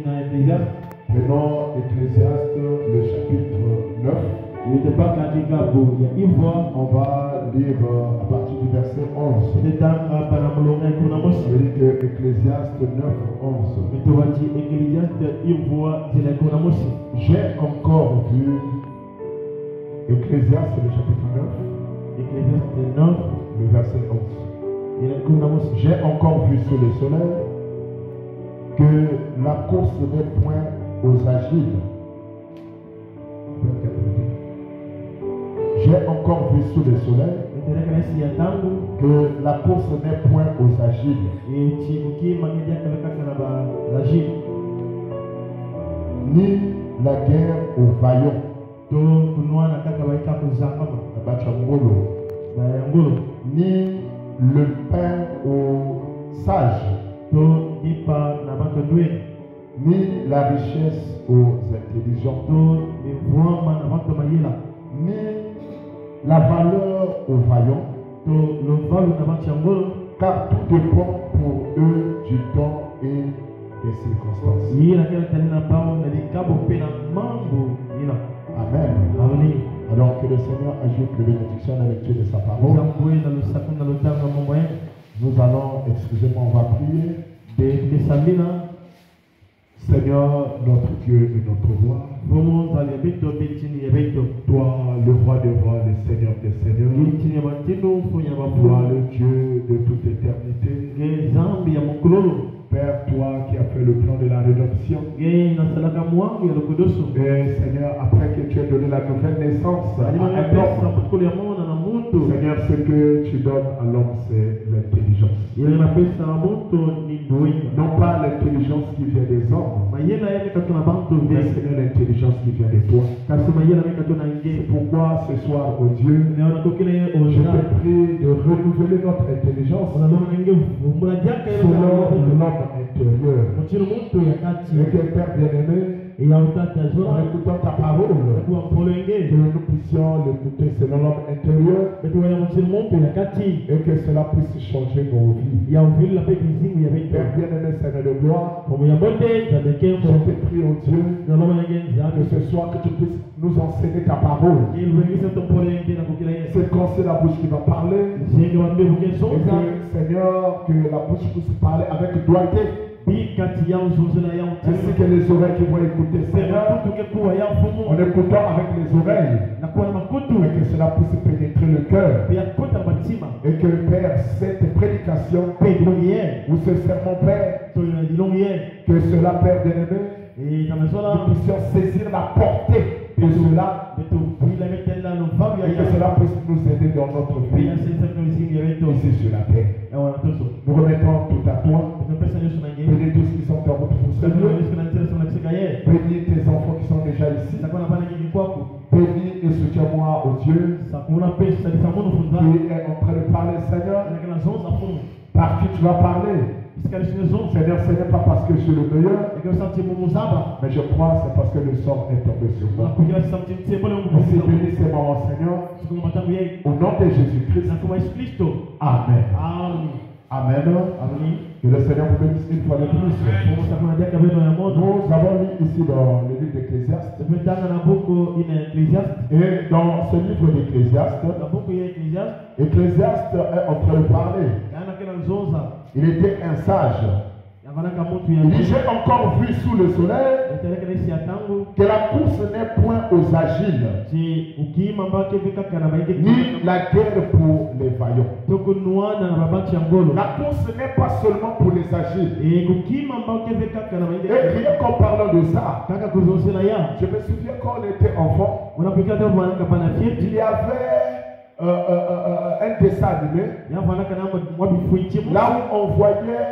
Ecclésiaste. Prenons Ecclésiaste, le chapitre 9. On va lire à partir du verset 11. Ça veut dire que Ecclésiaste 9, 11. J'ai encore vu Ecclésiaste, le chapitre 9, le verset 11. J'ai encore vu sous le soleil que la course n'est point aux agiles. J'ai encore vu sous le soleil que la course n'est point aux agiles, ni la guerre aux vaillants, ni le pain aux sages, ni la richesse aux intelligents, ni la valeur aux vaillants, car tout dépend pour eux du temps et des circonstances. Amen. Alors que le Seigneur ajoute les bénédictions à la lecture de sa parole. Nous allons, excusez-moi, on va prier. Seigneur, notre Dieu et notre roi, toi, le roi des rois, le Seigneur des seigneurs, toi, le Dieu de toute éternité, Père, toi qui as fait le plan de la rédemption, et Seigneur, après que tu as donné la nouvelle naissance à un homme, Seigneur, ce que tu donnes à l'homme, c'est l'intelligence. Non pas l'intelligence qui vient des hommes, mais Seigneur, l'intelligence qui vient de toi. C'est pourquoi ce soir, oh Dieu, je te prie de renouveler notre intelligence selon l'homme intérieur. Et que Père bien-aimé, en écoutant ta parole, que nous puissions l'écouter selon l'homme intérieur et que cela puisse changer nos vies. Père bien-aimé, Seigneur de gloire, je te prie, oh Dieu, que ce soir que tu puisses nous enseigner ta parole. C'est quand c'est la bouche qui va parler. Et que, Seigneur, que la bouche puisse parler avec droiture. Ainsi que les oreilles qui vont écouter, Seigneur, en écoutant avec les oreilles, et que cela puisse pénétrer le cœur. Et que, Père, cette prédication ou ce sermon, Père, que cela, Père bien-aimé, nous puissions saisir la portée de cela, et que cela puisse nous aider dans notre vie ici sur la terre. Nous remettons tout à toi. Bénis tous qui sont dans votre Seigneur. Bénis tes enfants qui sont déjà ici. Bénis et soutiens-moi, oh Dieu, qui est en train de parler, Seigneur. Par qui tu vas parler? Seigneur, ce n'est pas parce que je suis le meilleur, mais je crois que c'est parce que le sort est tombé sur moi. Merci, bénis ces moments, Seigneur, au nom de Jésus-Christ. Amen. Amen. Que le Seigneur vous bénisse une fois de plus. Nous avons lu ici dans le livre d'Ecclésiaste. Et dans ce livre d'Ecclésiaste, Ecclésiaste est en train de parler. Il était un sage. Il dit, j'ai encore vu sous le soleil que la course n'est point aux agiles, ni la guerre pour les vaillants. La course n'est pas seulement pour les agiles. Et rien qu'en parlant de ça, je me souviens quand on était enfant, il y avait un dessin animé là où on voyait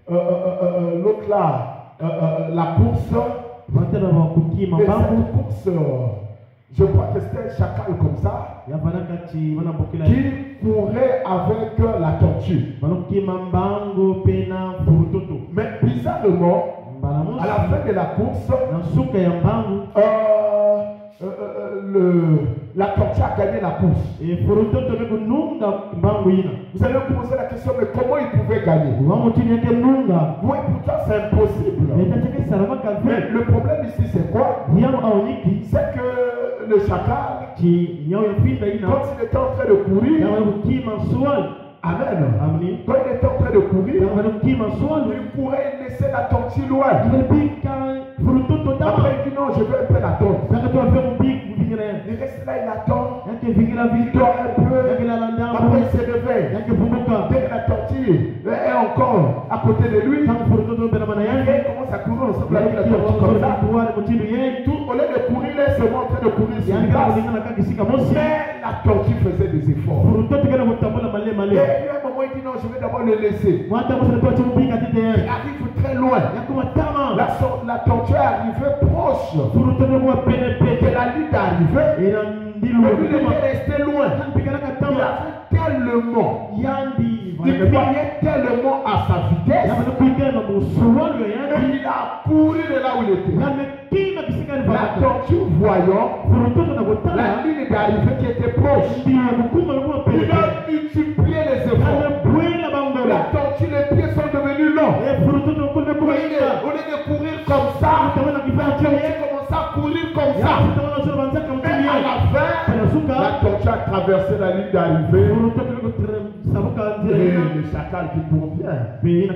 l'autre là, la course. Et cette course, je crois que c'était un chacal comme ça qui courait avec la tortue. Mais bizarrement, à la fin de la course, la tortue a gagné la course. Vous allez vous poser la question, mais comment il pouvait pouvais gagner. Oui, pourtant c'est impossible. Mais le problème ici c'est quoi? C'est que le chacal, quand il était en train de courir, Amen. Quand il était en train de courir, il courait et laissait la tortue loin. Après il dit non, je veux un peu l'attendre. Il reste là, il attend. Il dort un peu. Après il se réveille. Dès que la tortue est encore à côté de lui, il commence à courir ensemble avec la tortue comme ça. Tout, au lieu de courir, il est seulement en train de courir sur une place. Mais la tortue faisait des efforts. Et à un moment, il dit non, je vais d'abord le laisser. Il arrive très loin. La tortue est arrivée proche de la ligne d'arrivée. Et lui, il était resté loin. Il avait tellement, il croyait tellement à sa vitesse. Il a couru de là où il était. La tortue voyant la ligne d'arrivée qui était proche, il a multiplié les efforts. La tortue, les pieds sont devenus longs. Au lieu de courir comme ça, la tortue commence à courir comme ça. Mais à la fin, la tortue a traversé la ligne d'arrivée. Et le chacal qui court bien. Amen.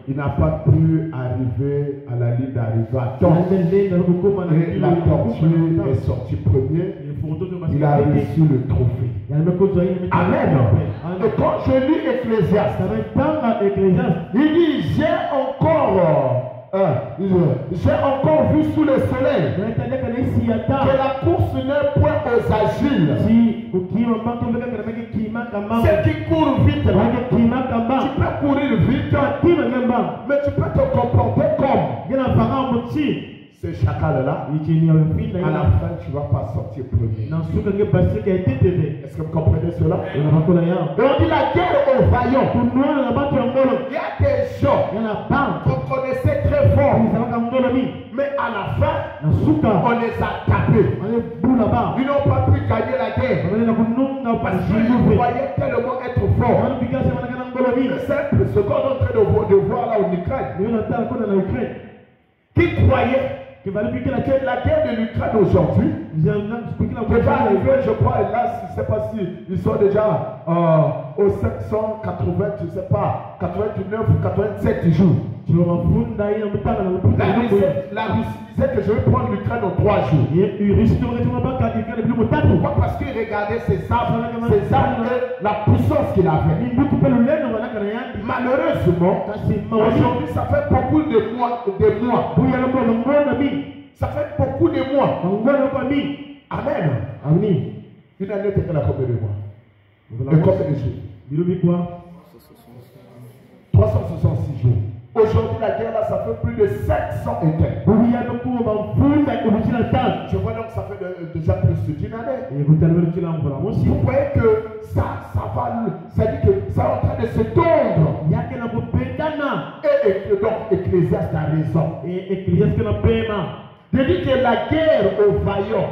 Il n'a pas pu arriver à la ligne d'arrivée à temps. Et la tortue est sortie premier. Il a reçu le trophée. Amen. Et quand je lis Ecclésiaste, il dit j'ai encore vu sous le soleil que la course n'est point aux agiles. Ceux qui courent vite, tu peux courir vite, mais tu peux te comporter comme ce chacal-là. À la fin, tu ne vas pas sortir premier. Est-ce que vous comprenez cela? Et on dit la guerre aux vaillants. Il y a des gens qu'on connaissait très fort, mais à la fin, on les a tapés. Ils n'ont pas pu gagner la guerre parce qu'ils croyaient tellement être forts. C'est un peu ce qu'on est en train de voir là en Ukraine. Qui croyaient que la guerre de l'Ukraine aujourd'hui va arriver, je crois, et là, je ne sais pas si ils sont déjà aux 780, je ne sais pas, 89 ou 87 jours. La Russie disait que je vais prendre l'Ukraine en 3 jours. Pourquoi? Parce qu'il regardait ses armes et la puissance qu'il avait. Malheureusement, aujourd'hui, ça fait beaucoup de mois. Ça fait beaucoup de mois. Amen. Une année, tu as combien de mois? Et combien de jours? 366 jours. Aujourd'hui, la guerre là, ça fait plus de 700 étés. Je vois donc ça fait déjà plus d'une année. Vous voyez que ça va, ça dit que ça est en train de se tondre. Et donc, Ecclésiaste a raison. Il dit que la guerre aux vaillants,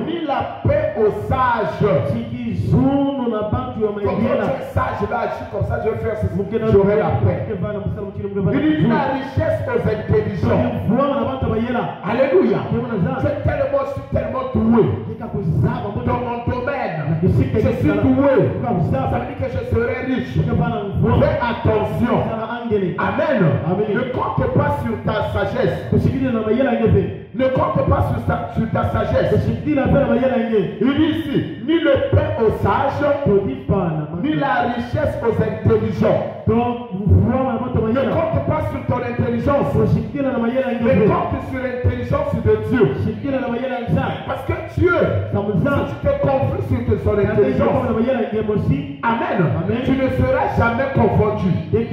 ni la paix aux sages. Quand tu es sage, là, agis comme ça, je vais faire ceci, j'aurai la paix. Il dit la richesse aux intelligents. Alléluia. Je suis tellement doué dans mon domaine. Je suis doué. Ça veut dire que je serai riche. Fais attention. Amen. Ne compte pas sur ta sagesse. Ne compte pas sur ta sagesse. Il dit ici, ni le pain aux sages, ni la richesse aux intelligents. Ne compte pas sur ton intelligence. Mais compte sur l'intelligence de Dieu. Parce que Dieu, si tu te confies sur son intelligence, amen, tu ne seras jamais confondu. Et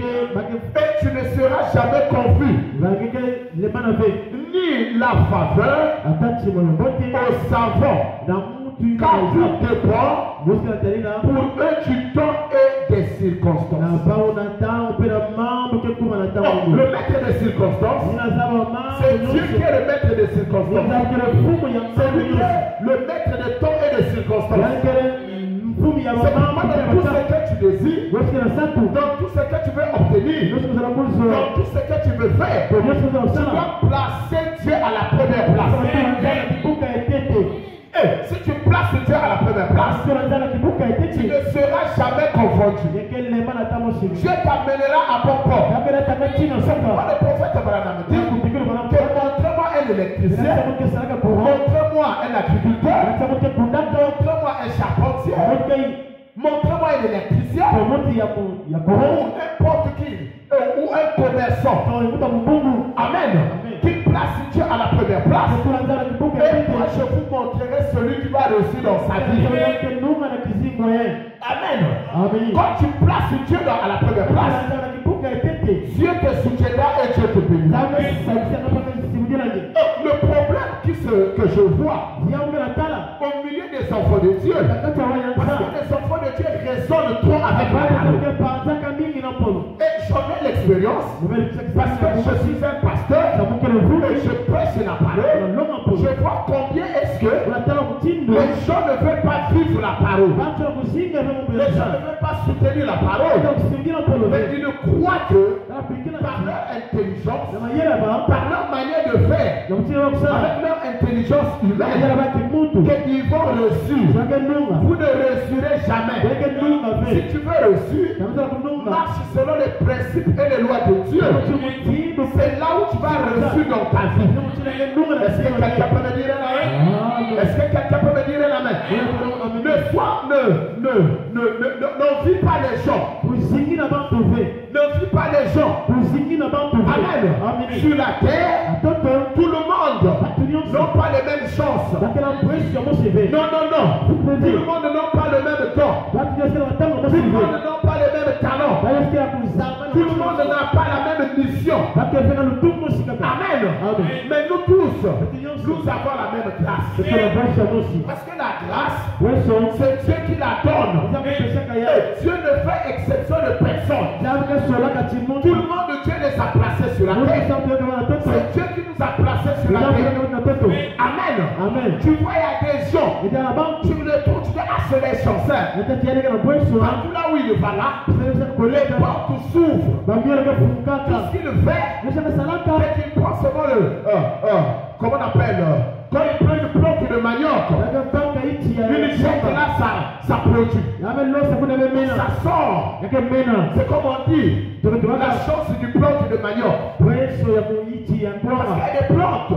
tu ne seras jamais confus. Ni la faveur aux savants. Car tout dépend pour eux du temps et des circonstances. Le maître des circonstances, c'est Dieu qui est le maître des circonstances. C'est lui qui est le maître des temps et des circonstances. C'est pourquoi dans tout ce que tu désires, dans tout ce que tu veux obtenir, dans tout ce que tu veux faire, tu dois placer Dieu à la première place. Et si tu places Dieu à la première place, tu ne seras jamais confondu. Dieu t'amènera à bon port. Le prophète Abraham dit que montre-moi un électricien, montre-moi un agriculteur, montre-moi un charpentier, montre-moi un électricien, ou n'importe qui, ou un commerçant. Amen. Qui place Dieu à la première place. Et moi je vous montrerai celui qui va réussir dans sa vie. Amen. Quand tu places Dieu à la première place, Dieu te soutiendra et Dieu te bénira. Le problème que je vois au milieu des enfants de Dieu, parce que les enfants de Dieu raisonnent trop avec la parole. Et j'en ai l'expérience parce que je suis un pasteur et je prêche la parole. Je vois combien est-ce que les gens ne veulent pas vivre la parole. Les gens ne veulent pas soutenir la parole. Mais ils croient que par leur intelligence, par leur manière de faire, avec leur intelligence humaine, qu'ils vont réussir. Vous ne réussirez jamais. Si tu veux réussir, marche selon les principes et les lois de Dieu. C'est là où tu vas réussir dans ta vie. Est-ce que quelqu'un peut me dire la main? Est-ce que quelqu'un peut me dire la main? Ne vis pas les gens. Ne vis pas les gens. Amen. Sur la terre, tout le monde n'a pas les mêmes chances. Non. Tout le monde n'a pas le même temps. Tout le monde n'a pas les mêmes talents. Tout le monde n'a pas la même mission. Amen. Mais nous tous, nous avons la même grâce. Parce que la grâce, c'est Dieu qui la donne. Et Dieu ne fait exception de personne. Tout le monde, Dieu les a placés sur la terre. C'est Dieu qui nous a placés sur la terre. Amen. Tu vois, il y a des gens, tu les trouves, tu dis, ah, c'est les chanceurs. Partout là où il va là, les portes s'ouvrent. Tout ce qu'il fait, c'est qu'il prend seulement comment on appelle, quand il prend une planque de manioc, il jette là, ça produit. Ça sort. C'est comme on dit, la chance du planque de manioc. Parce qu'il y a des plantes,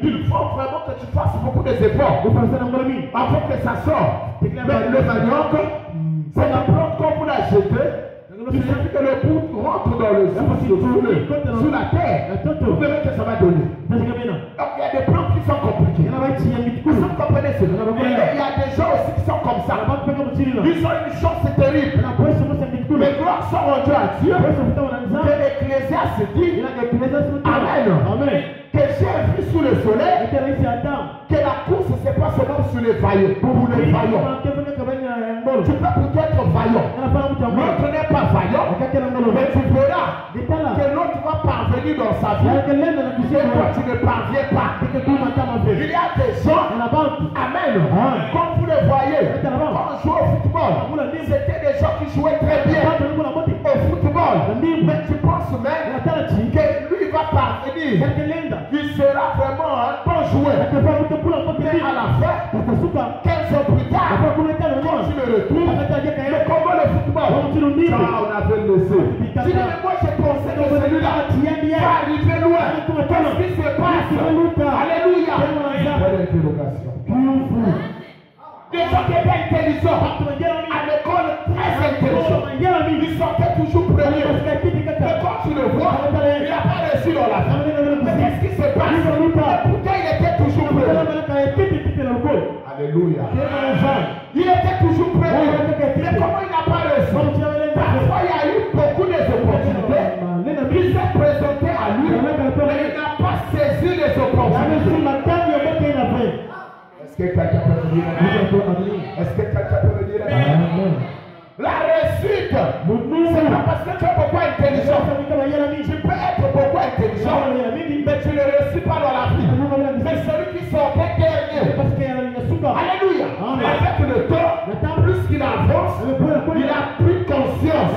il faut vraiment que tu fasses beaucoup d'efforts avant que ça sorte. Mais le manioc, c'est la plante quand vous la jetez. Il suffit que le bout rentre dans le sous la terre. Vous verrez que ça va donner. Donc il y a des plantes qui sont compliquées. Vous comprenez cela? Il y a des gens aussi qui sont comme ça. Ils ont une chance terrible. Mais gloire soit rendue à Dieu. Que l'Ecclésiaste dit, Amen. Que j'ai vu sous le soleil que la course c'est pas seulement sur les vaillants. Pour les vaillants. Tu peux peut-être être vaillant. L'autre n'est pas vaillant. Mais tu verras que l'autre va parvenir dans sa vie. Et toi tu ne parviens pas. Il y a des gens, amen, comme vous le voyez, quand on jouait au football, c'était des gens qui jouaient très bien au football. Mais tu penses même que lui va parvenir. Il sera vraiment un bon joueur. Mais à la fin, 15 ans plus tard, quand tu le retrouves, mais comment le football? On avait laissé. Tu dis, mais moi j'ai pensé que celui-là va arriver loin. Qu'est-ce qui se passe? Alléluia. Quelle interrogation. Des gens qui étaient intelligents, à l'école très intelligents, ils sortaient toujours premiers. Mais quand tu le vois, il n'a pas réussi dans la vie. Mais qu'est-ce qui se passe? Pourquoi il était toujours premier? Alléluia. Il était toujours premier. Mais comment il n'a pas réussi? Parfois il y a eu beaucoup d'opportunités. Il s'est présenté à lui, mais il n'a pas saisi les opportunités. Est-ce que quelqu'un peut me dire? Est-ce que quelqu'un peut me dire? La réussite, c'est pas parce que tu es beaucoup intelligent. Tu peux être beaucoup intelligent, mais tu ne réussis pas dans la vie. Mais celui qui sortait dernier, alléluia, avec le temps, plus qu'il a avance, il a pris conscience.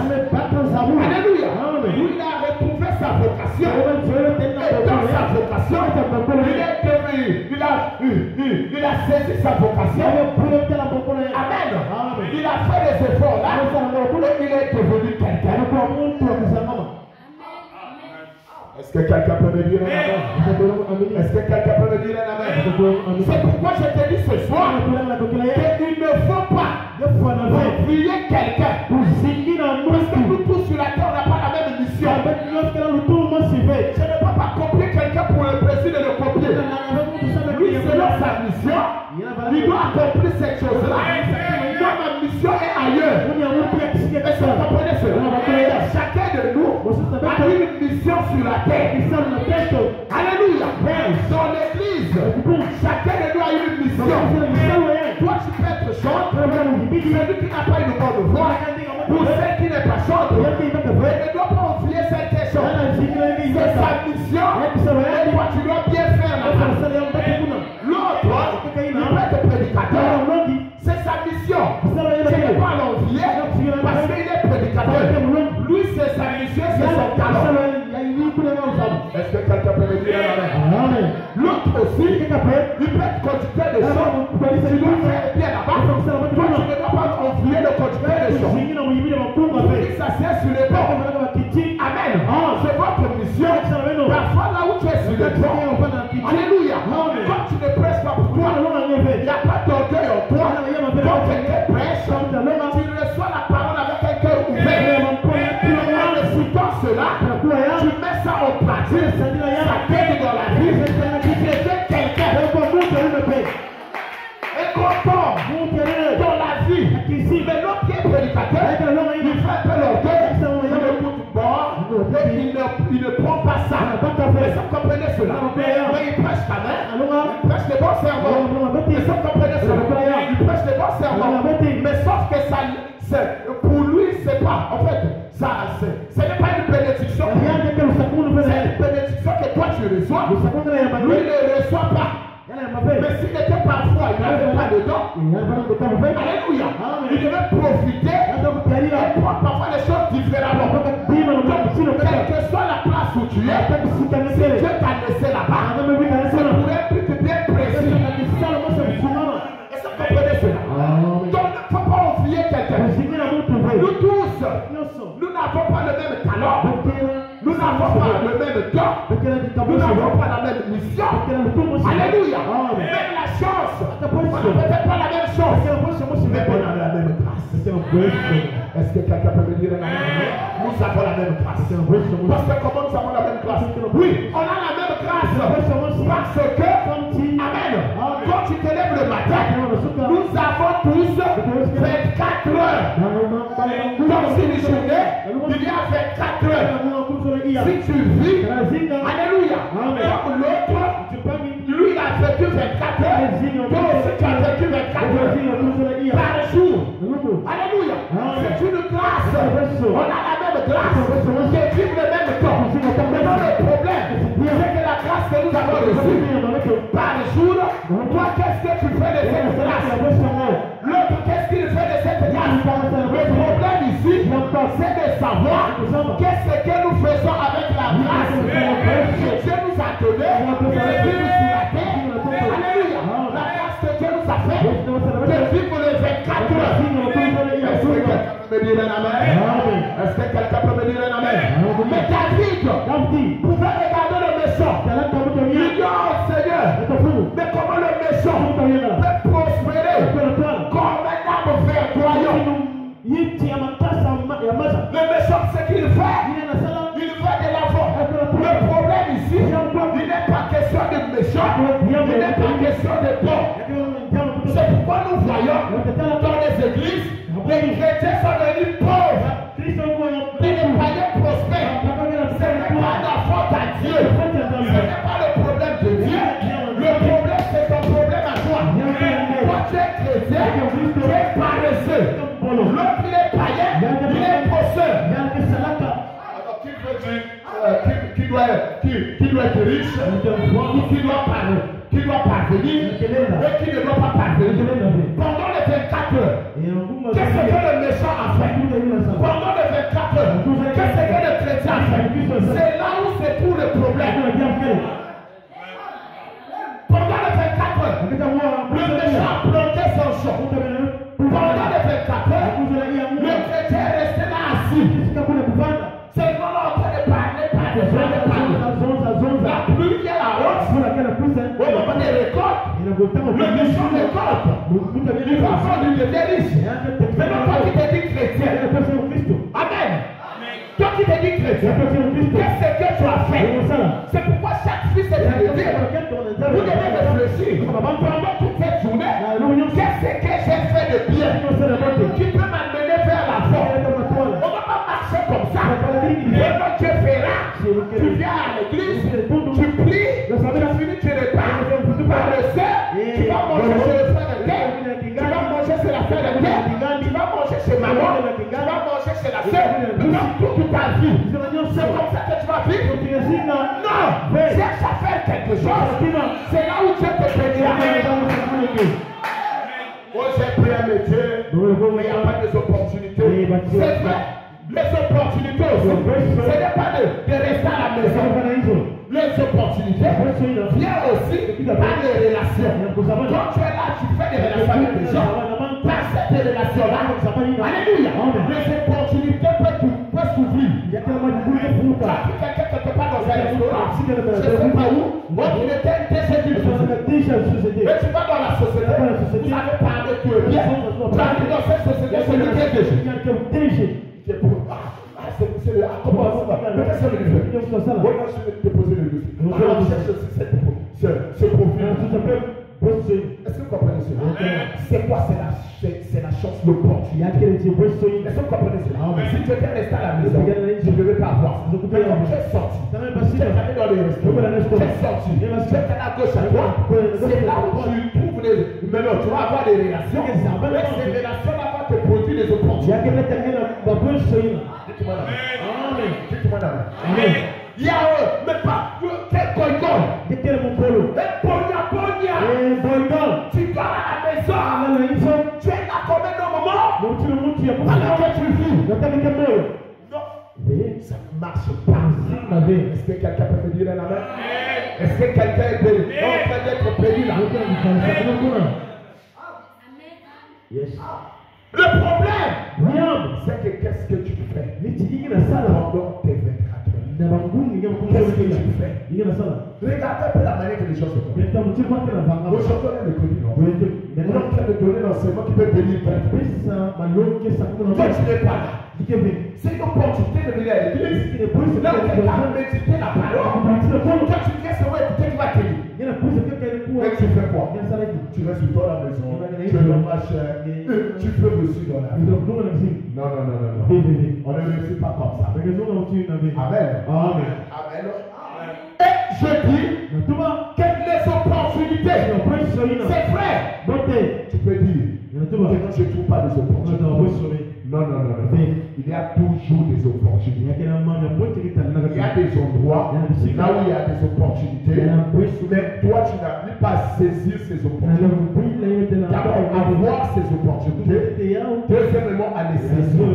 Alléluia. Il a retrouvé sa vocation. Et dans sa vocation, il a saisi sa vocation. Amen. Il a fait des efforts là. Et il est devenu quelqu'un. Est-ce que quelqu'un peut me dire un amen? Est-ce que quelqu'un peut me dire un amen? C'est pourquoi je te dis ce soir qu'il ne faut pas oublier quelqu'un. Parce que nous tous sur la terre, on n'a pas la même mission. Je ne peux pas copier quelqu'un pour le plaisir de le copier. Lui, selon sa mission, il doit accomplir cette chose-là. Moi, ma mission est ailleurs. Est-ce que vous comprenez cela? Chacun de nous a une mission sur la terre. Alléluia. Dans l'église, chacun de nous a une mission. Toi, tu peux être chante. Celui qui n'a pas une bonne voix, pour celle qui n'est pas chante, il ne doit pas oublier celle qui est chante. C'est sa mission. Et toi, tu dois bien faire la part. L'autre, il peut être prédicateur. C'est sa mission. Tu ne peux pas l'envier parce qu'il est prédicateur. Lui, c'est sa mission, c'est son talent. Est-ce que quelqu'un peut me dire amen? L'autre aussi, il peut être conducteur de chants. Tu dois faire bien là-bas. Toi, tu ne dois pas envier le conducteur de chants. Il s'assied sur les bords. Amen. C'est votre mission. Parfois, là où tu es sur les bords. Alléluia. Quand tu ne prêches pas pour toi, il n'y a pas d'orgueil en toi. Quand quelqu'un prêche, tu reçois la parole avec un cœur ouvert. En récitant cela, tu mets ça en pratique. Ça t'aide dans la vie. Tu deviens quelqu'un. Et content dans la vie. Mais l'autre qui est prédicateur, il fait un peu l'orgueil. Il écoute pas. Il ne prend pas ça. Mais ça comprenez cela. Mais il prêche quand même. Il prêche les bons sermons. Mais ça comprenez cela. Il prêche les bons sermons. Mais sauf que ça, pour lui, c'est pas. En fait, ça, ce n'est pas une bénédiction. C'est une bénédiction que toi tu reçois. Lui ne reçoit pas. Mais s'il était parfois, il n'avait pas de dons. Alléluia. Il devait profiter et prendre parfois les choses différemment. Donc, quelle que soit la place où tu es, si Dieu t'a laissé là-bas, c'est pour un but bien précis. Est-ce que vous comprenez cela? Donc, il ne faut pas oublier quelqu'un. Nous tous, nous n'avons pas le même talent. Nous n'avons pas le même don. Nous n'avons pas la même mission. Alléluia. Même la chance. On n'a peut-être pas la même chose. Mais on a la même grâce. Est-ce que quelqu'un peut me dire un amen? Nous avons la même grâce. Parce que comment nous avons la même grâce? Oui, on a la même grâce. Parce que, amen, quand tu te lèves le matin, nous avons tous 24 heures. Dans une journée, il y a 24 heures. Si tu vis, alléluia. Comme l'autre, lui il a vécu 24 heures. Toi aussi tu as vécu 24 heures par jour. Alléluia. C'est une grâce. On a la même grâce. Qui vivent le même temps. Maintenant le problème, c'est que la grâce que nous avons reçue par jour, toi qu'est-ce que tu fais de cette grâce? L'autre qu'est-ce qu'il fait de cette grâce? Le problème ici, c'est de savoir qu'est-ce que nous faisons avec la grâce que Dieu nous a donnée de vivre sur la terre. Alléluia. La grâce que Dieu nous a fait de vivre les 24 heures. Est-ce que quelqu'un peut me dire un amen? Est-ce que quelqu'un peut me dire un amen? Mais David pouvait regarder le méchant. Il dit, oh Seigneur, mais comment le méchant peut prospérer comme un arbre verdoyant? Le méchant, ce qu'il fait, il fait de l'avant. Le problème ici, il n'est pas question de méchant, il n'est pas question de bon. C'est pourquoi nous voyons dans les églises, les chrétiens sont devenus pauvres, mais les païens prospèrent. Ce n'est pas la faute à Dieu, ce n'est pas le problème de Dieu. Le problème, c'est ton problème à toi. Toi, tu es chrétien, tu es paresseux. L'autre, il est païen, il est posseur. Alors, qui doit être riche ou qui doit qui doit parvenir et qui ne doit pas parvenir. Pendant les 24 heures, qu'est-ce que le méchant a fait? Pendant les 24 heures, qu'est-ce que le chrétien a fait? C'est là où se trouve le problème. Pendant les 24 heures, le méchant a planté son champ. Pendant les 24 heures, le chrétien est resté là assis. C'est non en train de parler. La pluie vient à la hausse. Au moment des récoltes, le méchant récolte. Il va faire du riche. Maintenant, toi qui t'es dit chrétien. Amen. Toi qui t'es dit chrétien, qu'est-ce que tu as fait? C'est pourquoi chaque fils est élevé. Vous devez réfléchir. Pendant toute cette journée, qu'est-ce que j'ai fait de bien qui peut m'amener vers la force? On ne va pas marcher comme ça. Maintenant, tu feras. Tu viens à l'église, tu pries, tu finis, tu repars. Par le sein, tu vas manger chez le frère de terre. Tu vas manger chez la frère de terre. Tu vas manger chez maman. Tu vas manger chez la sœur. Toute ta vie. C'est comme ça que tu vas vivre. Non. Cherche à faire quelque chose. C'est là où tu te bénis. Moi, j'ai pris un métier, mais il n'y a pas des opportunités. C'est vrai. Les opportunités aussi. Ce n'est pas de rester à la maison. Les opportunités viennent aussi par les relations. Quand tu es là, tu fais des relations avec les gens. Par ces relations-là, alléluia, les opportunités peuvent s'ouvrir. Tu as vu quelqu'un quelque part dans un restaurant, je ne sais pas où, moi qui n'étais déjà d'une société. Mais tu vas dans la société, vous avez parlé tout et bien. Tu as vu dans cette société, c'est le DG. C'est le comment ça va? Mais qu'est-ce que je vais faire? Moi, je vais te poser le dossier. Alors, cherche aussi ce profil. Est-ce que vous comprenez cela? C'est quoi? C'est la chance, l'opportunité. Est-ce que vous comprenez cela? Si tu étais resté à la maison, je ne devais pas avoir. Mais quand tu es sorti, tu es allé dans les restaurants, tu es sorti, tu es allé à gauche à droite, c'est là où tu trouves les... Maintenant, tu vas avoir des relations. Avec ces relations-là, va te produire des opportunités. Amen. Il y a mais pas quel boycott. Tu vas à la maison. Tu es là comme un moment. Alors que tu vis. Non. Ça ne marche pas. Est-ce que quelqu'un peut me dire un amen? Est-ce que quelqu'un est béni? Non, on peut être béni là. Yes. Le problème, c'est que qu'est-ce que tu fais pendant tes 24 heures? Qu'est-ce que tu fais? Regarde un peu la manière que les gens se font. Aujourd'hui, on est méconnu. On est en train de donner l'enseignement qui peut bénir quelqu'un. Toi, tu n'es pas là. C'est une opportunité de venir à l'église. Là, quelqu'un a médité la parole. Toi, tu viens seulement écouter, tu vas te dire. Mais tu fais quoi? Tu restes dans la maison. Tu es dans ma chair. Tu peux me suivre dans la vie. Non. On ne réussit pas comme ça. Amen. Et je dis que les opportunités, c'est vrai. Tu peux dire que je ne trouve pas des opportunités. Non. Il y a toujours des opportunités. Il y a des endroits là où il y a des opportunités. Mais toi, tu n'arrives pas à saisir ces opportunités. D'abord, avoir ces opportunités. Deuxièmement, à les saisir.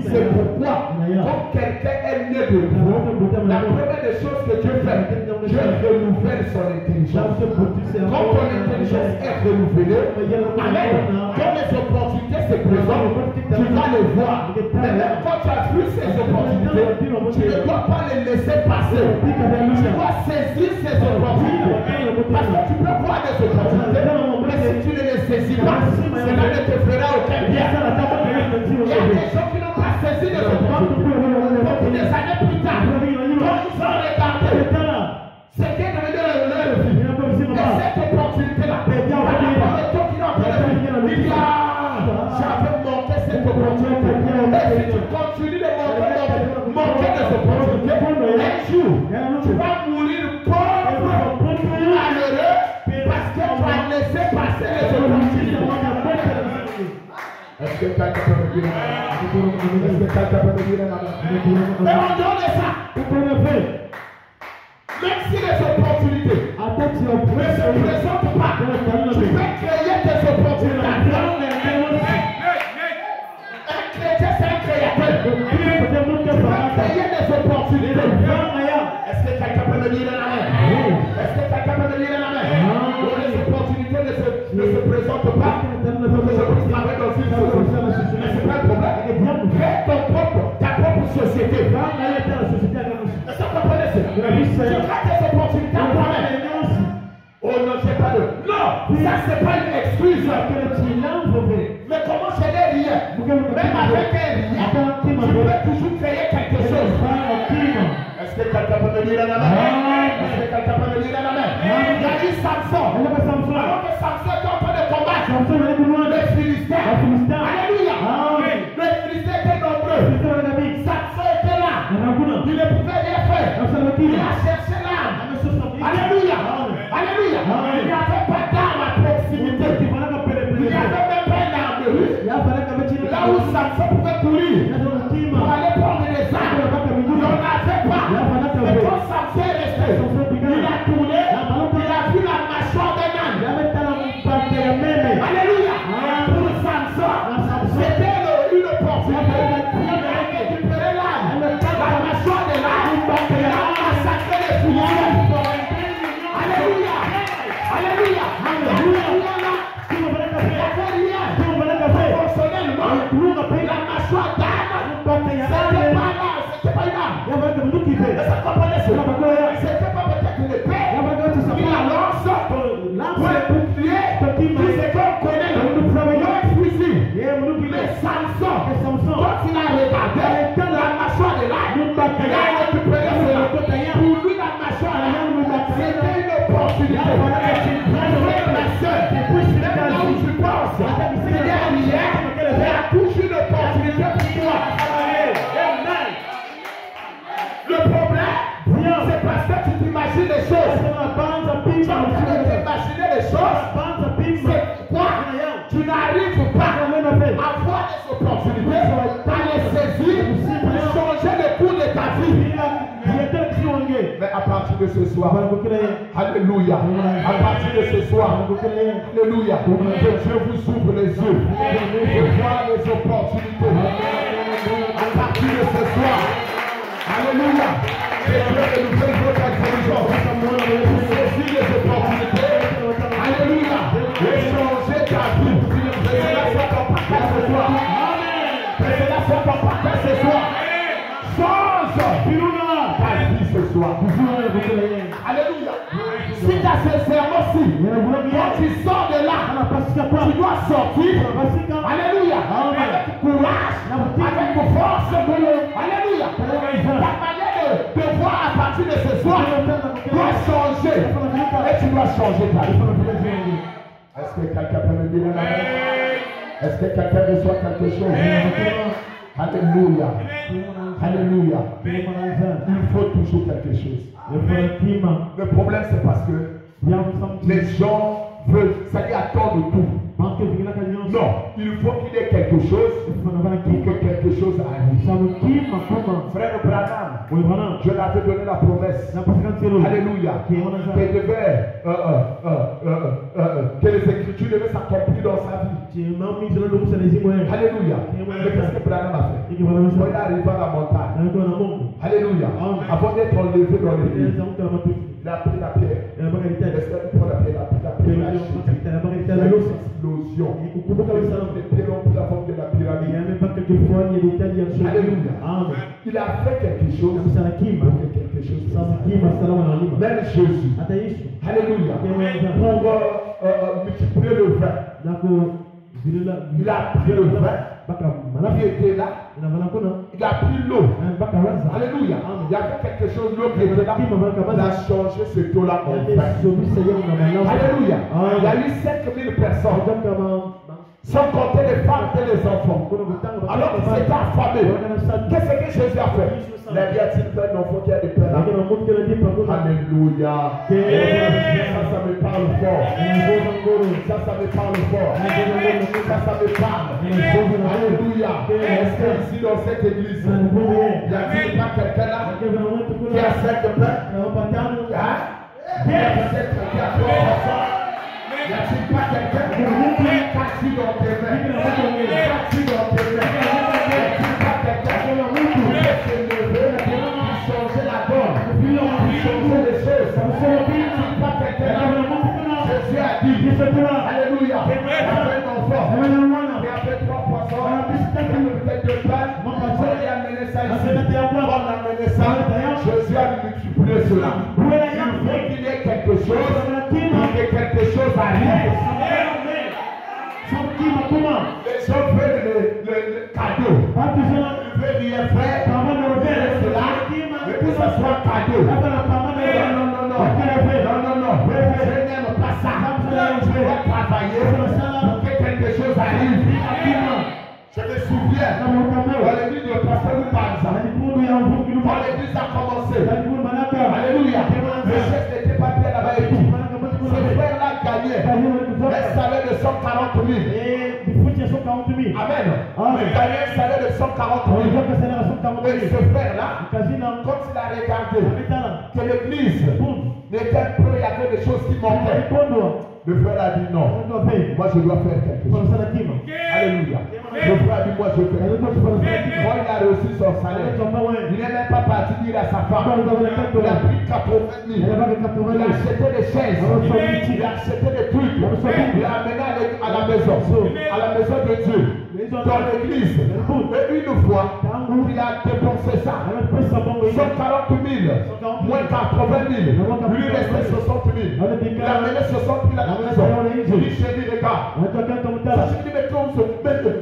C'est pourquoi, quand quelqu'un est né de nouveau, la première des choses que Dieu fait, Dieu renouvelle son intelligence. Quand ton intelligence est renouvelée, amen, quand les opportunités se présentent, tu vas les voir. Mais même quand tu as vu ces opportunités, tu ne dois pas les laisser passer. Tu dois saisir ces opportunités. Parce que tu peux voir des opportunités, mais si tu ne les saisis pas, cela ne te fera aucun bien. Il y a des gens qui n'ont pas saisi les opportunités. Depuis des années plus tard, quand ils ont regardé, c'était devenu leur vie. Et cette opportunité-là, par rapport au temps qu'ils ont fait, il y a, j'avais manqué cette opportunité. Et si tu continues de manquer des opportunités, un jour, tu vas mourir pauvre, malheureux, parce que tu as laissé passer les opportunités. Est-ce que quelqu'un peut me dire Mais en dehors de ça, même si les opportunités Ne se présente pas. Tu peux créer des opportunités. Un chrétien, c'est un créateur. Tu peux créer des opportunités. Est-ce que quelqu'un peut me dire la main? Est-ce que quelqu'un peut me dire la main? Où les opportunités ne se présentent pas. Je puisse travailler dans une société. Mais c'est pas un problème. Crée ta propre société. Est-ce que vous comprenez ça? Tu crées des opportunités à toi-même. Oh non, c'est pas de. Non, ça c'est pas une excuse. Mais comment c'est des liens? Même avec un lien, tu peux toujours créer quelque chose. Est-ce que quelqu'un peut me dire la main? Est-ce que quelqu'un peut me dire la main? Il y a eu Samson. Alors que Samson est en train de combattre les Philistins. Alléluia. Les Philistins étaient nombreux. Samson était là. Il ne pouvait rien faire. Il a cherché l'âme. Alléluia. Alléluia. Il n'y avait pas d'arme à proximité. Il n'y avait même pas une armerie. Là où Samson pouvait courir pour aller prendre les armes, il n'en avait pas. Mais quand Samson est resté, il a tourné, il a vu la mâchoire d'un âne. Alléluia. Pour Samson, c'était une opportunité. Il a récupéré l'âne, la mâchoire de l'âne, il a massacré les Philistins. Alléluia. Alléluia. La mâchoire d'âne, c'était pas là, c'était pas une arme. Est-ce que vous comprenez cela? C'était pas peut-être une épée, ni la lance, ou un bouclier, tout ce qu'on connaît, le fusil. Mais Samson, quand il a regardé la mâchoire de l'âne, il a récupéré cela. Pour lui, la mâchoire de l'âne, c'était une opportunité. Frère, ma soeur, là où tu penses, c'est derrière, il y a toujours une opportunité pour toi. Le problème, c'est parce que tu t'imagines des choses. Tu es en train de t'imaginer des choses. C'est pourquoi tu n'arrives pas à voir des opportunités, à les saisir, pour changer le cours de ta vie. Mais à partir de ce soir, alléluia, à partir de ce soir, alléluia, que Dieu vous ouvre les yeux, de voir les opportunités. À partir de ce soir, alléluia, que Dieu renouvelle votre intelligence, saisir les opportunités, alléluia, et changer ta vie. Que cela soit ton partage ce soir. Que cela soit ton partage ce soir. Change ta vie ce soir. Alléluia. Si tu as sincèrement si, quand tu sors de là, tu dois sortir. Alléluia. Avec courage, avec force. Alléluia. Ta manière de voir à partir de ce soir doit changer. Et tu dois changer ta vie. Est-ce que quelqu'un peut me dire la main? Est-ce que quelqu'un reçoit quelque chose? Alléluia. Alléluia. Il faut toujours quelque chose. Le problème, c'est parce que les gens veulent, ça y attendre tout. Non, il faut qu'il y ait quelque chose pour que quelque chose arrive. Frère Branham, je l'avais donné la promesse. Alléluia. Que les Écritures devaient s'accomplir dans sa vie. Alléluia. Mais qu'est-ce que Branham a fait? Il est arrivé à la montagne. Alléluia. Avant d'être enlevé dans l'église, il a pris la pierre. Est-ce qu'il prend la pierre? L'explosion. Les pierres ont pris la forme de la pyramide. Alléluia. Il a fait quelque chose pour que quelque chose soit. Même Jésus. Alléluia. Pour multiplier le vin. Il a pris le vin. Il était là. Il a pris l'eau. Alléluia. Il y avait quelque chose, l'eau qui était là. Il a changé ce taux-là en vin. Alléluia. Il y a eu 5000 personnes. Sans compter les femmes et les enfants. Alors qu'ils étaient affamés. Qu'est-ce que Jésus a fait? Il a dit un enfant qui a des pères. Alléluia. Ça me parle fort. Ça me parle fort. Ça me parle. Alléluia. Est-ce que ici dans cette église, il n'y a pas quelqu'un là qui a 5 pains? Il y a c'est traité à 3%. Y a-t-il pas quelqu'un qui est caché dans tes mains? Caché dans tes mains. Y a-t-il pas quelqu'un qui peut se lever et changer la donne? Changer les choses. Y a-t-il pas quelqu'un? Jésus a dit, alléluia, il y avait un enfant, il y avait 3 poissons, il y avait peut-être 2 pains, il a amené ça ici, on a amené ça, Jésus a multiplié cela. Il faut qu'il y ait quelque chose, et que quelque chose arrive. Les gens veulent le cadeau, ils veulent rien faire, cela, mais que ce soit cadeau. Non, je n'aime pas ça. Je dois travailler pour que quelque chose arrive. Je me souviens, dans l'église de Pasteur Lupanza, quand l'église a commencé, alléluia, le chef n'était pas bien là-bas et tout. Ce frère-là gagnait un salaire de 140 000. Amen. Il gagnait un salaire de 140 000. Et ce frère-là, quand il a regardé que l'église n'était pas, il y avait des choses qui manquaient. Le frère a dit non. Moi je dois faire quelque chose. Alléluia. Le frère a dit moi je fais quelque chose. Quand il a reçu son salaire, il n'est même pas parti dire à sa femme. Il a pris 80 000. Il a acheté des chaises. Il a acheté des trucs. Il a amené à la maison. À la maison de Dieu. Dans l'église. Et une fois, il a dépensé ça. 140 000. Moins 80 000. Lui restait 60 000. Il a amené 60 000 à la maison. Il dit chérie les gars. Je dis mais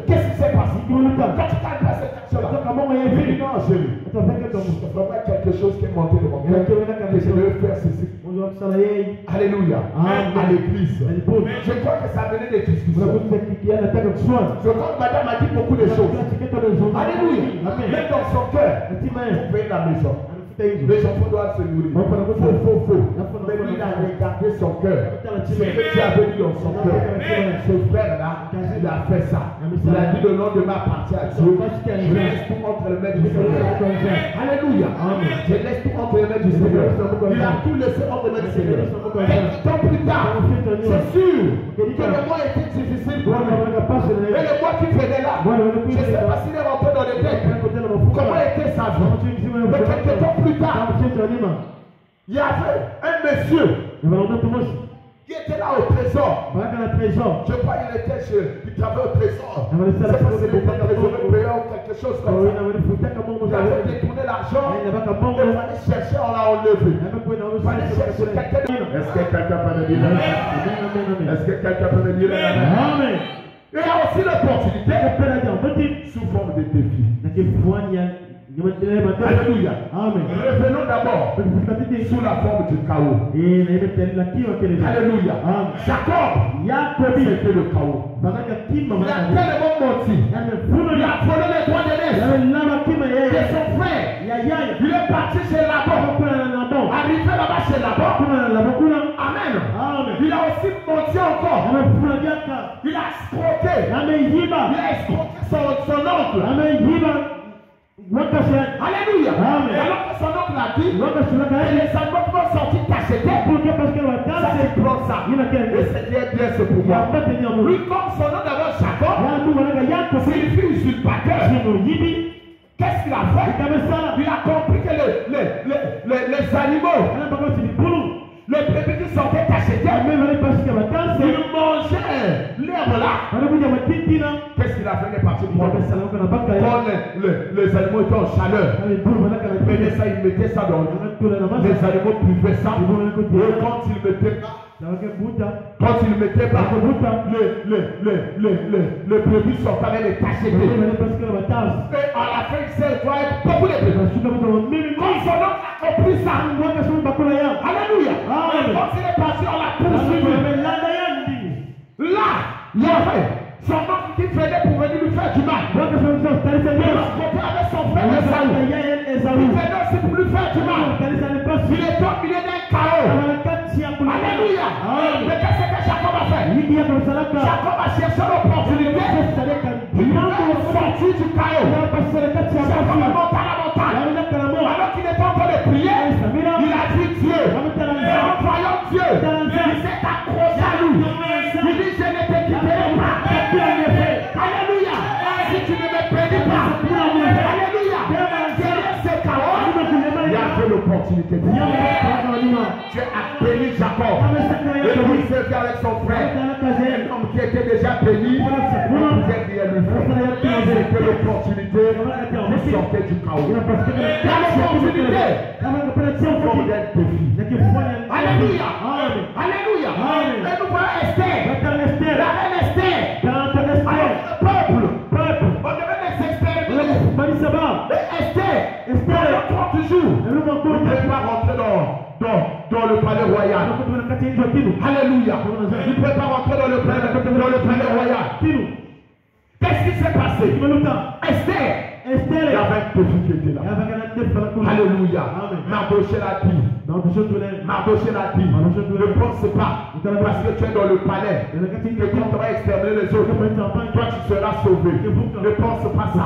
qu'est-ce qui s'est passé? Quand tu t'as passé cette action-là. Il dit non chérie. C'est vraiment quelque chose qui est monté de mon cœur. Que je devais faire ceci. Alléluia. À l'église. Je crois que ça venait des discussions. Je crois que madame a dit beaucoup de choses. Alléluia. Même dans son cœur, pour payer la maison. Les enfants doivent se nourrir. Faux. Mais lui, il a regardé son cœur. Ce que Dieu avait dit dans son cœur. Ce frère-là, il a fait ça. Il a dit le nom de ma partie à Dieu. Je laisse tout entre les mains du Seigneur. Alléluia. Je laisse tout entre les mains du Seigneur. Il a tout laissé entre les mains du Seigneur. Quelques temps plus tard, c'est sûr que le mois était difficile pour lui. Et le mois qui venait là, je ne sais pas s'il est rentré dans les têtes. Comment était sa vie? Mais quelques temps plus tard, il y avait un monsieur qui était là au trésor. Je crois qu'il était il travaillait au trésor. C'est parce que c'était un trésor ou quelque chose comme ça. Il avait détourné l'argent. Il fallait chercher, on l'a enlevé. Il fallait chercher quelqu'un. Est-ce que quelqu'un peut me dire Amen? Est-ce que quelqu'un peut me dire Amen? Il y a aussi l'opportunité sous forme de défi. Alléluia. Revenons d'abord sous la forme du chaos. Alléluia. Jacob, c'était le chaos. Il a tellement menti. Il a volé les droits de l'Est de son frère. Il est parti chez Laban. Arrivé là-bas chez Laban. Amen. Il a aussi menti encore. Il a escroqué. Il a escroqué son oncle. Alléluia. Alors que son oncle a dit, les animaux vont sortir t'acheter. Ça c'est trop ça. Et c'est bien ce pour moi. Lui comme son nom d'abord Jacob, signifie usurpateur. Qu'est-ce qu'il a fait? Il a compris que les animaux, les bébés qui sortaient t'acheter, ils mangeaient l'herbe là. Qu'est-ce qu'il a fait? Il est parti pour quand les animaux étaient en chaleur. Il prenait ça, il mettait ça dans l'eau. Les animaux buvaient ça. Et quand il mettait pas, le brebis sortait avec les tachetés. Et à la fin, il s'est voyé beaucoup de brebis. Quand son oncle a compris ça, alléluia. Quand il est parti, on l'a poursuivi. Là, il y avait son oncle qui venait pour venir lui faire du mal. Il a rencontré avec son frère Esaü. Il venait aussi pour lui faire du mal. Il est tombé d'un chaos. Alléluia. Mais qu'est-ce que Jacob a fait? Jacob a cherché l'opportunité. Il a sorti du chaos. Jacob est monté à la montagne. Alors qu'il était en train de prier, il a dit Dieu. Et en voyant Dieu, de l'opportunité. Dieu a béni Jacob. Et lui s'est fait avec son frère. Un homme qui était déjà béni, on pouvait rien lui faire. C'était l'opportunité qui sortait du chaos. L'opportunité comme des défis. Alléluia. Alléluia. Et nous voyons Esther. La reine Esther. Alors le peuple. On devait les exterminer. Et Esther, pendant 30 jours, ne pouvait pas rentrer dans le palais royal. Alléluia. Il ne pouvait pas rentrer dans le palais royal. Qu'est-ce qui s'est passé? Esther, il y avait un défi qui était là. Alléluia. Mardochée l'a dit. Ne pense pas, parce que tu es dans le palais, que quand tu vas exterminer les autres, toi tu seras sauvé. Ne pense pas ça.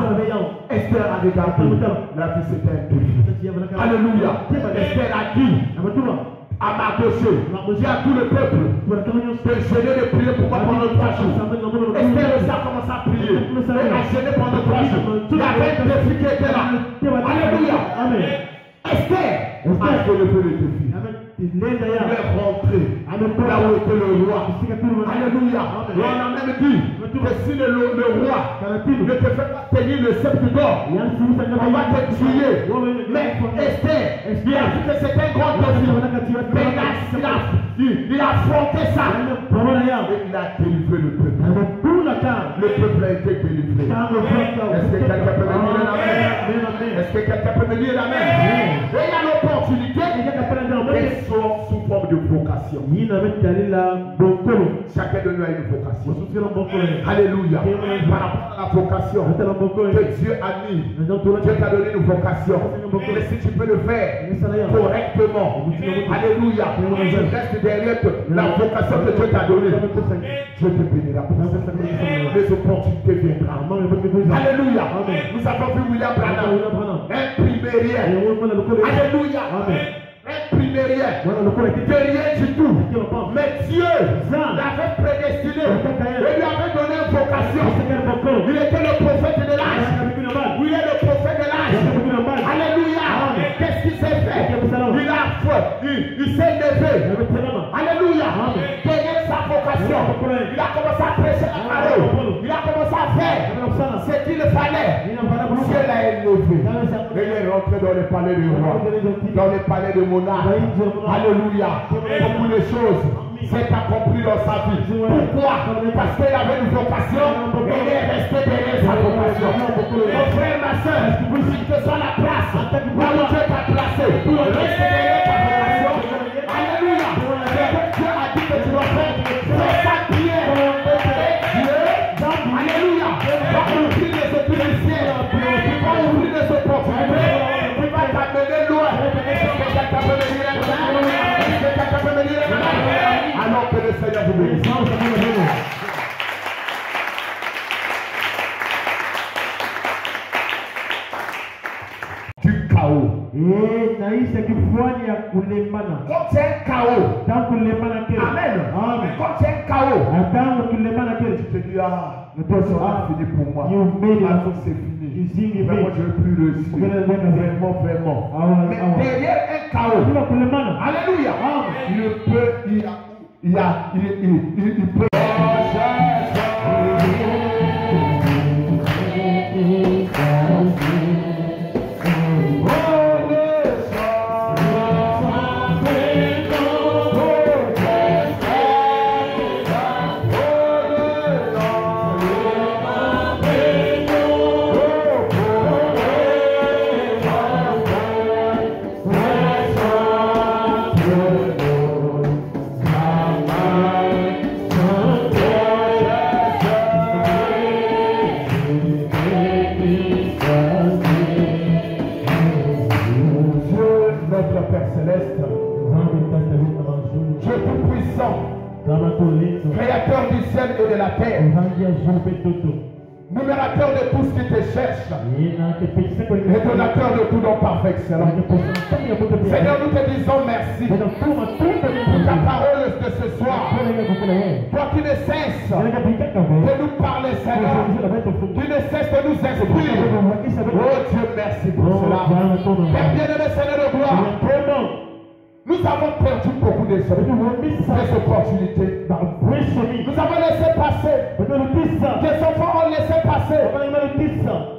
Esther a regardé. La vie c'était un défi. Alléluia. Esther a dit à Mardochée, dit à tout le peuple de gêner de prier pour moi pendant 3 jours. Esther aussi a commencé à prier. Elle a gêné pendant 3 jours. Il y avait un défi qui était là. Alléluia. Esther a relevé le défi. Il est rentré là où était le roi. Alléluia. Et on a même dit que si le roi ne te fait pas tenir le sceptre d'or, on va te tuer. Mais Esther, il a dit que c'était un grand défi. Mais il a affronté ça. Et il a délivré le peuple. Le peuple a été délivré. Est-ce que quelqu'un peut me dire l'amen? Est-ce que quelqu'un peut me dire l'amen? Et il y a l'opportunité qu'elle soit sous forme de vocation. Chacun de nous a une vocation. Alléluia. Par rapport à la vocation que Dieu a mis, Dieu t'a donné une vocation. Mais si tu peux le faire correctement, alléluia, tu restes derrière la vocation que Dieu t'a donnée, Dieu te bénira. Les opportunités viendront. Alléluia. Nous avons vu William Branham, un primérien. Alléluia. Un primérien de rien du tout. Mais Dieu l'avait prédestiné et lui avait donné une vocation. Il était le prophète de l'âge. Il est le prophète de l'âge. Alléluia. Qu'est-ce qu'il s'est fait? Il s'est levé. Alléluia. Gagner sa vocation. Il a commencé à prêcher la parole. Il a commencé à faire ce qu'il fallait. Dieu l'a élevé. Il est rentré dans le palais du roi, dans le palais de monarque. Alléluia. Beaucoup de choses s'est accompli dans sa vie. Pourquoi? Parce qu'il avait une vocation et il est resté derrière sa vocation. Mon frère, ma soeur, si tu sois la place, là où Dieu t'a placé, reste derrière ta vocation. Alléluia. Dieu a dit que tu dois faire sa prière. Dieu, alléluia, va ouvrir les études du ciel, va ouvrir les opportunités, il va t'amener loin. Alors que le Seigneur vous bénisse. Du chaos. Quand c'est un chaos, amen. Quand c'est un chaos, tu te dis, le temps sera fini pour moi. Alors c'est fini. Vraiment, je ne veux plus réussir. Vraiment. Mais derrière un chaos, alléluia, il peut. Créateur du ciel et de la terre, numérateur de tout ce qui te cherche et donateur de tout don parfait excellent. Seigneur, nous te disons merci pour ta parole de ce soir. Toi qui ne cesses de nous parler, Seigneur, tu ne cesses de nous instruire. Oh Dieu, merci pour cela. Père bien-aimé, Seigneur de gloire, avons perdu beaucoup des opportunités. Nous avons laissé passer. Des enfants ont laissé passer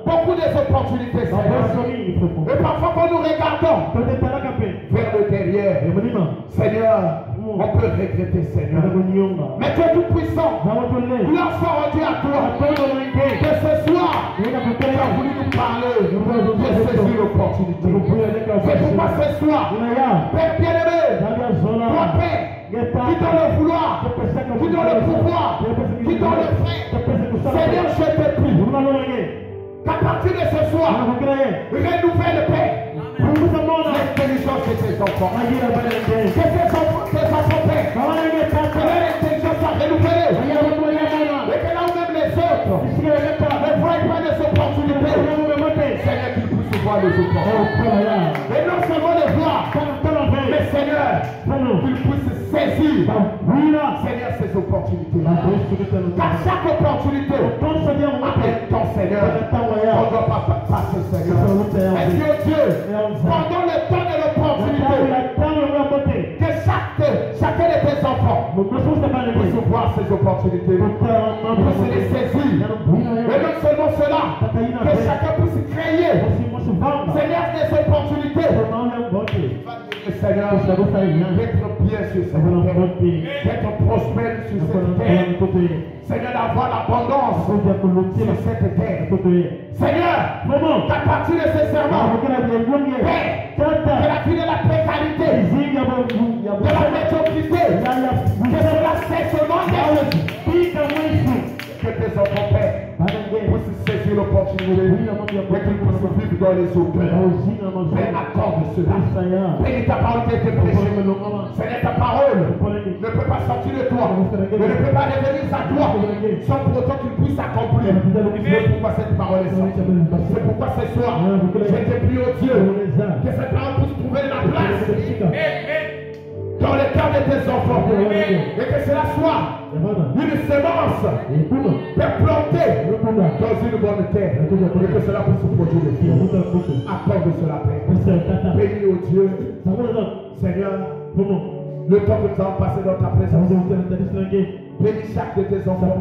beaucoup des opportunités. Et parfois quand nous regardons vers le derrière, Seigneur, on peut regretter, Seigneur. Mais Dieu tout-puissant, gloire soit rendue à toi. Que ce soir, tu as voulu nous parler de saisir l'opportunité. C'est pourquoi ce soir, Père bien-aimé, toi, Père, qui donne le vouloir, qui donne le pouvoir, qui donne le fait, Seigneur, je te prie qu'à partir de ce soir, renouvelle paix. L'intelligence de tes enfants. Que tes enfants paix. Que l'intelligence soit renouvelée. Et que là où même les autres ne voient pas les opportunités, Seigneur, qu'ils puissent voir les opportunités. Et non seulement les voir, mais Seigneur, qu'ils puissent saisir, Seigneur, ces opportunités. Qu'à chaque opportunité, avec ton Seigneur, on ne doit pas passer, Seigneur. Est-ce que Dieu, pendant le temps de l'opportunité, que chacun de tes enfants puisse voir ces opportunités, puisse les saisir. Et non seulement cela, que chacun puisse créer, Seigneur, des opportunités. Seigneur, d'être bien sur cette terre, d'être prospère sur cette terre, Seigneur, d'avoir l'abondance sur cette terre. Seigneur, qu'à partir de ce serment, que la vie de la précarité, de la médiocrité, que cela cesse au nom de Jésus. Que tes enfants, Père, puissent saisir l'opportunité et qu'ils puissent vivre dans les eaux. Père, accorde cela. Père, ta parole qui a été prêchée. Seigneur, ta parole ne peut pas sortir de toi, ne peut pas revenir à toi, sans pour autant qu'il puisse s'accomplir. C'est pourquoi cette parole est sortie. C'est pourquoi ce soir, je te prie au Dieu que cette parole puisse trouver la place dans le cœur de tes enfants et que cela soit une semence plantée dans une bonne terre et que cela puisse produire le fruit. Accorde cela, Père. Bénis au Dieu, Seigneur, le temps que nous avons passé dans ta présence. Bénis chaque de tes enfants.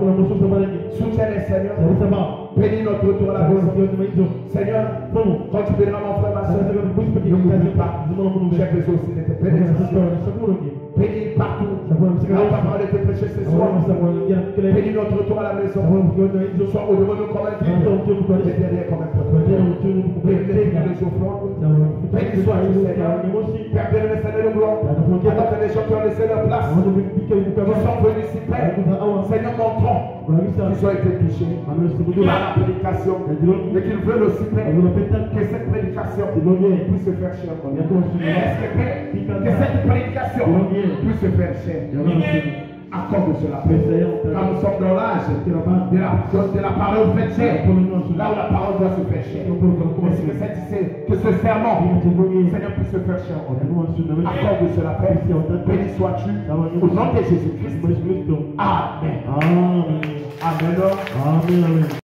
Soutiens-les, Seigneur. Bénis notre retour à la maison. Seigneur, quand tu béniras mon frère, ma soeur, n'oublie pas. J'ai besoin aussi de tes bénédictions. Bénis partout. Là où ta parole était prêchée ce soir. Bénis notre retour à la maison. Sois au-devant de nous comme un guide et derrière comme un prêtre. Bénis les filles de offrandes. Bénis sois-tu, Seigneur. Père béni, Seigneur de gloire. Alors que les gens qui ont laissé leur place, qui sont venus ici, Père, Seigneur, montrons qu'ils ont été touchés par la prédication et qu'ils veulent aussi, Père, que cette prédication puisse se faire chair. Que cette prédication puisse se faire chair. Accorde cela. Quand nous sommes dans l'âge de la parole faite chair, là où la parole doit se faire chair. Que ce serment, Seigneur, puisse se faire chair. Accorde cela, Père. Béni sois-tu. Au nom de Jésus-Christ. Amen. Amen. Amen.